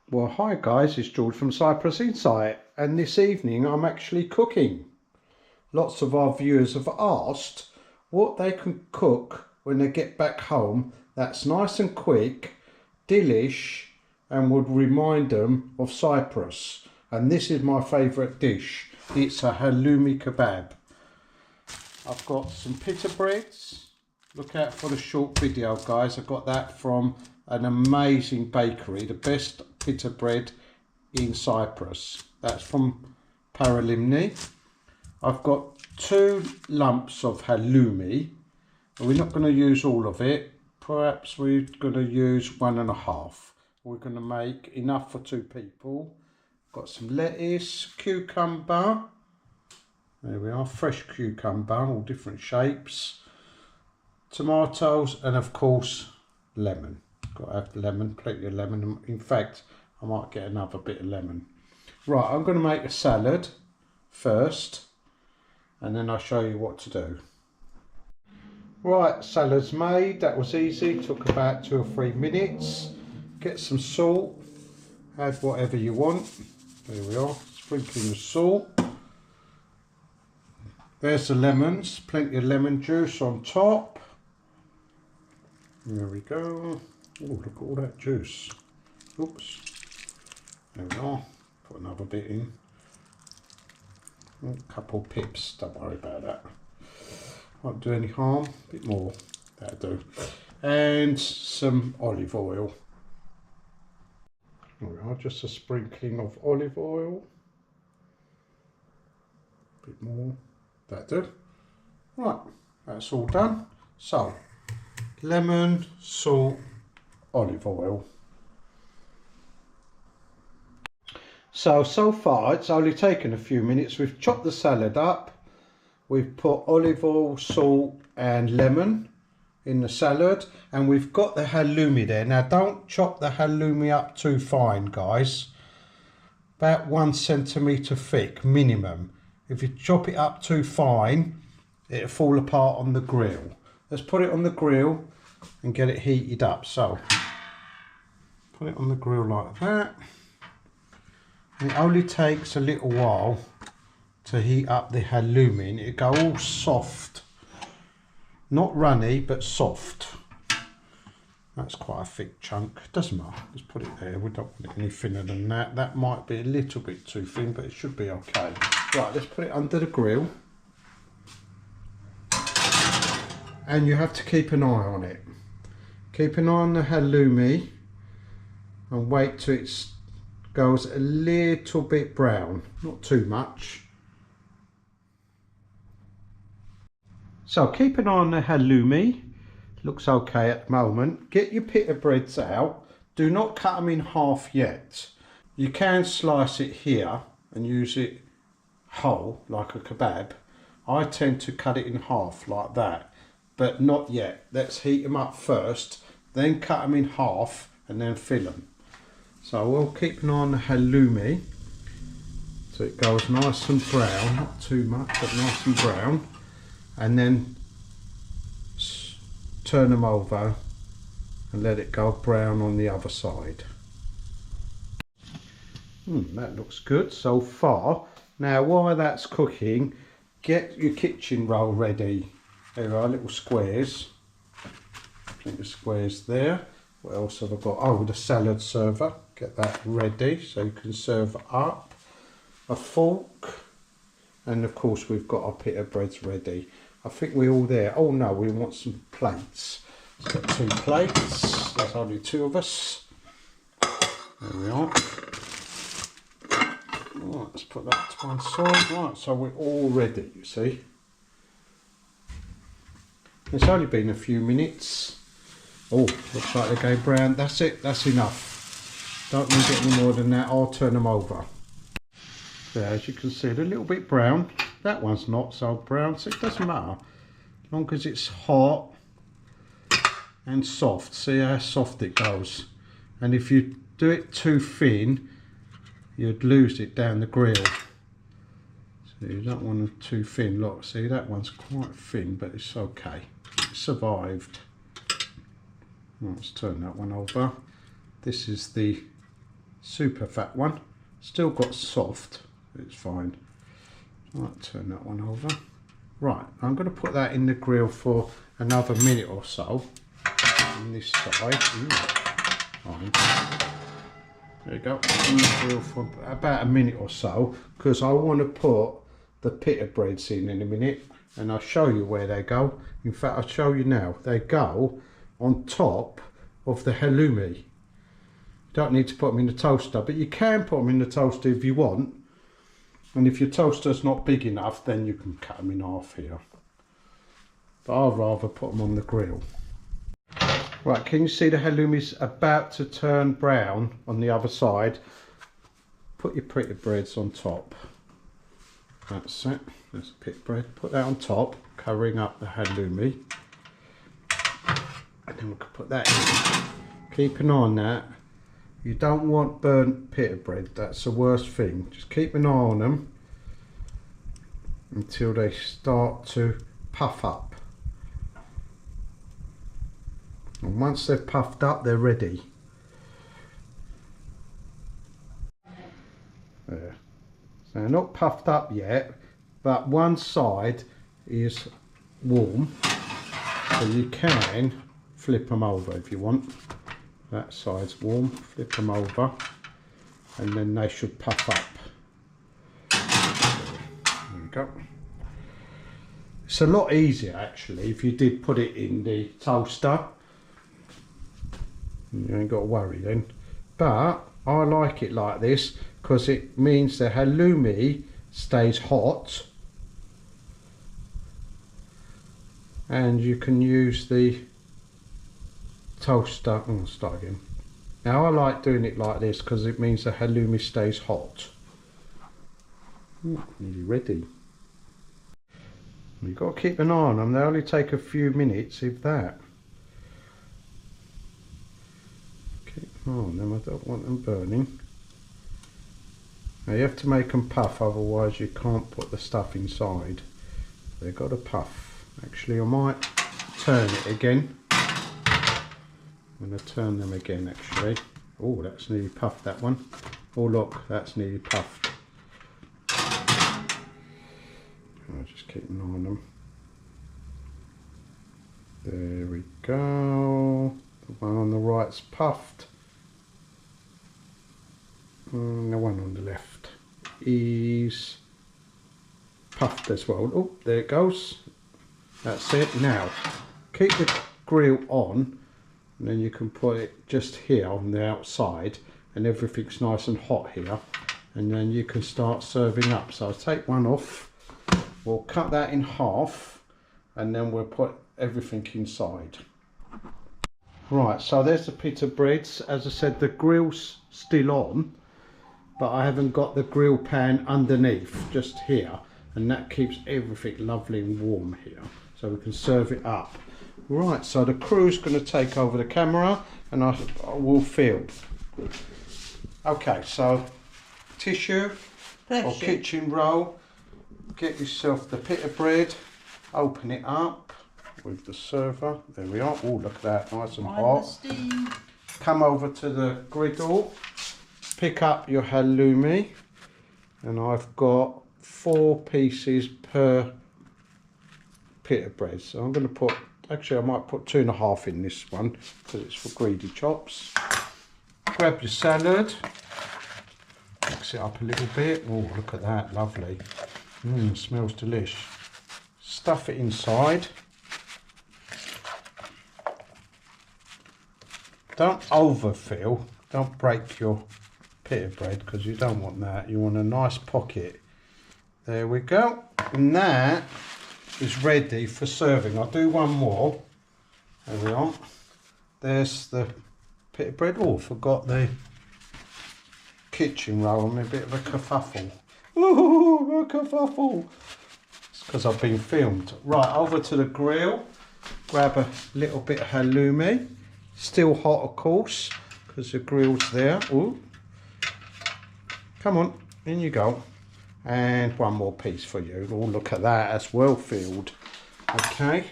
Well, hi guys, it's George from Cyprus Insight, and this evening I'm actually cooking. Lots of our viewers have asked what they can cook when they get back home that's nice and quick, delish, and would remind them of Cyprus. And this is my favourite dish. It's a halloumi kebab. I've got some pita breads. Look out for the short video, guys. I got that from an amazing bakery, the best pita bread in Cyprus. That's from Halloumi. I've got 2 lumps of halloumi. We're not going to use all of it. Perhaps we're going to use 1.5. We're going to make enough for 2 people. Got some lettuce, cucumber. There we are, fresh cucumber, all different shapes. Tomatoes, and of course lemon. Got to have lemon, plenty of lemon. In fact, I might get another bit of lemon. Right, I'm going to make a salad first, and then I'll show you what to do. Right, salad's made. That was easy, took about 2 or 3 minutes. Get some salt, add whatever you want. There we are, sprinkling the salt. There's the lemons, plenty of lemon juice on top. There we go. Oh, look at all that juice. Oops. There we are. Put another bit in. A couple pips, don't worry about that. Won't do any harm. A bit more, that'll do. And some olive oil. There we are, just a sprinkling of olive oil. A bit more, that'll do. Right, that's all done. So, lemon, salt, olive oil. So far it's only taken a few minutes. We've chopped the salad up. We've put olive oil, salt and lemon in the salad, and we've got the halloumi there. Now don't chop the halloumi up too fine, guys. About 1 centimetre thick minimum. If you chop it up too fine, it'll fall apart on the grill. Let's put it on the grill and get it heated up. So put it on the grill like that. And it only takes a little while to heat up the halloumi, and it'll go all soft, not runny but soft. That's quite a thick chunk. Doesn't matter, just put it there. We don't want it any thinner than that. That might be a little bit too thin, but it should be okay. Right, let's put it under the grill. And you have to keep an eye on it. Keep an eye on the halloumi and wait till it goes a little bit brown, not too much. So keep an eye on the halloumi. Looks okay at the moment. Get your pita breads out. Do not cut them in half yet. You can slice it here and use it whole like a kebab. I tend to cut it in half like that, but not yet. Let's heat them up first, then cut them in half and then fill them. So we'll keep an eye on the halloumi so it goes nice and brown, not too much but nice and brown, and then turn them over and let it go brown on the other side. That looks good so far. Now while that's cooking, get your kitchen roll ready. There are little squares, plenty of squares there. What else have I got? Oh, the salad server. Get that ready so you can serve up. A fork, and of course we've got our pita breads ready. I think we're all there. Oh no, we want some plates. So got 2 plates. There's only 2 of us. There we are. Right, let's put that to one side. Right, so we're all ready, you see. It's only been a few minutes. Oh, looks like they're going brown. That's it, that's enough. Don't need any more than that. I'll turn them over. There, as you can see, they're a little bit brown. That one's not so brown, so it doesn't matter. As long as it's hot and soft. See how soft it goes. And if you do it too thin, you'd lose it down the grill. So you don't want them too thin. Look, see, that one's quite thin, but it's okay. It survived. Let's turn that one over. This is the super fat one. Still got soft. It's fine. Right, turn that one over. Right, I'm going to put that in the grill for another minute or so. On this side. Fine. There you go. In the grill for about a minute or so, because I want to put the pita breads in a minute, and I'll show you where they go. In fact, I'll show you now. They go on top of the halloumi. You don't need to put them in the toaster, but you can put them in the toaster if you want. And if your toaster's not big enough, then you can cut them in half here. But I'd rather put them on the grill. Right, can you see the halloumi's about to turn brown on the other side? Put your pita breads on top. That's it. There's a pita bread. Put that on top, covering up the halloumi. And then we can put that in. Keep an eye on that. You don't want burnt pita bread. That's the worst thing. Just keep an eye on them until they start to puff up. And once they're puffed up, they're ready. There. So they're not puffed up yet, but one side is warm, so you can flip them over if you want. That side's warm, flip them over, and then they should puff up. There we go. It's a lot easier actually if you did put it in the toaster. You ain't got to worry then. But I like it like this because it means the halloumi stays hot, and you can use the toaster. Oh, start again. Now I like doing it like this because it means the halloumi stays hot. Nearly ready. You've got to keep an eye on them. They only take a few minutes, if that. Keep an eye on them. I don't want them burning. Now you have to make them puff, otherwise you can't put the stuff inside. They've got to puff. Actually, I might turn it again. I'm going to turn them again actually. Oh, that's nearly puffed, that one. Oh look, that's nearly puffed. I'll just keep an eye on them. There we go. The one on the right's puffed. And the one on the left is puffed as well. Oh, there it goes. That's it. Now, keep the grill on. And then you can put it just here on the outside, and everything's nice and hot here, and then you can start serving up. So I'll take one off, we'll cut that in half, and then we'll put everything inside. Right, so there's the pita breads. As I said, the grill's still on, but I haven't got the grill pan underneath, just here, and that keeps everything lovely and warm here, so we can serve it up. Right, so the crew's going to take over the camera and I will film. Okay, so tissue or kitchen roll, get yourself the pita bread, open it up with the server. There we are. Oh, look at that, nice and hot. Come over to the griddle, pick up your halloumi, and I've got 4 pieces per pita bread. So I'm going to put, actually I might put 2.5 in this one because it's for greedy chops. Grab your salad, mix it up a little bit. Oh, look at that, lovely. Smells delish. Stuff it inside. Don't overfill, don't break your pita bread because you don't want that. You want a nice pocket. There we go. And that is ready for serving. I'll do one more. There we are. there's the pita bread. Oh, forgot the kitchen roll. I'm a bit of a kerfuffle. Ooh, a kerfuffle. It's because I've been filmed. Right, over to the grill. Grab a little bit of halloumi. Still hot, of course, because the grill's there. Ooh. Come on, in you go. And one more piece for you. Oh, look at that, that's well filled. Okay,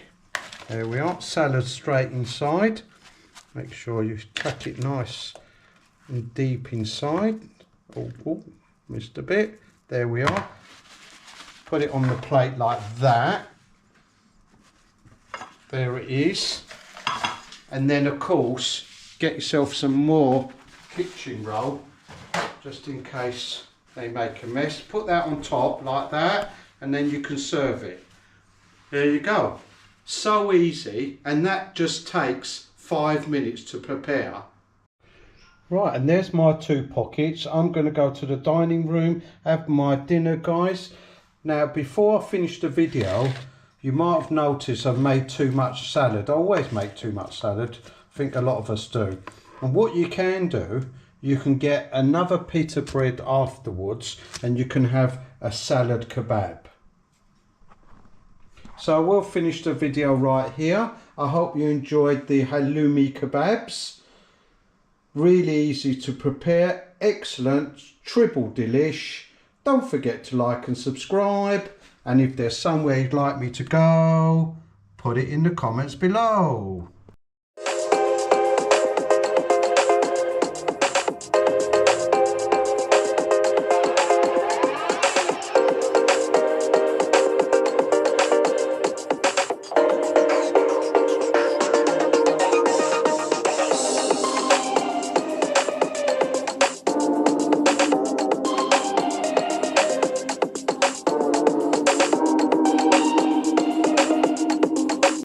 there we are. Salad straight inside. Make sure you tuck it nice and deep inside. Oh, missed a bit. There we are. Put it on the plate like that. There it is. And then, of course, get yourself some more kitchen roll, just in case they make a mess. Put that on top like that, and then you can serve it. There you go. So easy, and that just takes 5 minutes to prepare. Right, and there's my 2 pockets. I'm going to go to the dining room, have my dinner, guys. Now, before I finish the video, you might have noticed I've made too much salad. I always make too much salad. I think a lot of us do. And what you can do, you can get another pita bread afterwards, and you can have a salad kebab. So I will finish the video right here. I hope you enjoyed the halloumi kebabs. Really easy to prepare, excellent, triple delish. Don't forget to like and subscribe. And if there's somewhere you'd like me to go, put it in the comments below.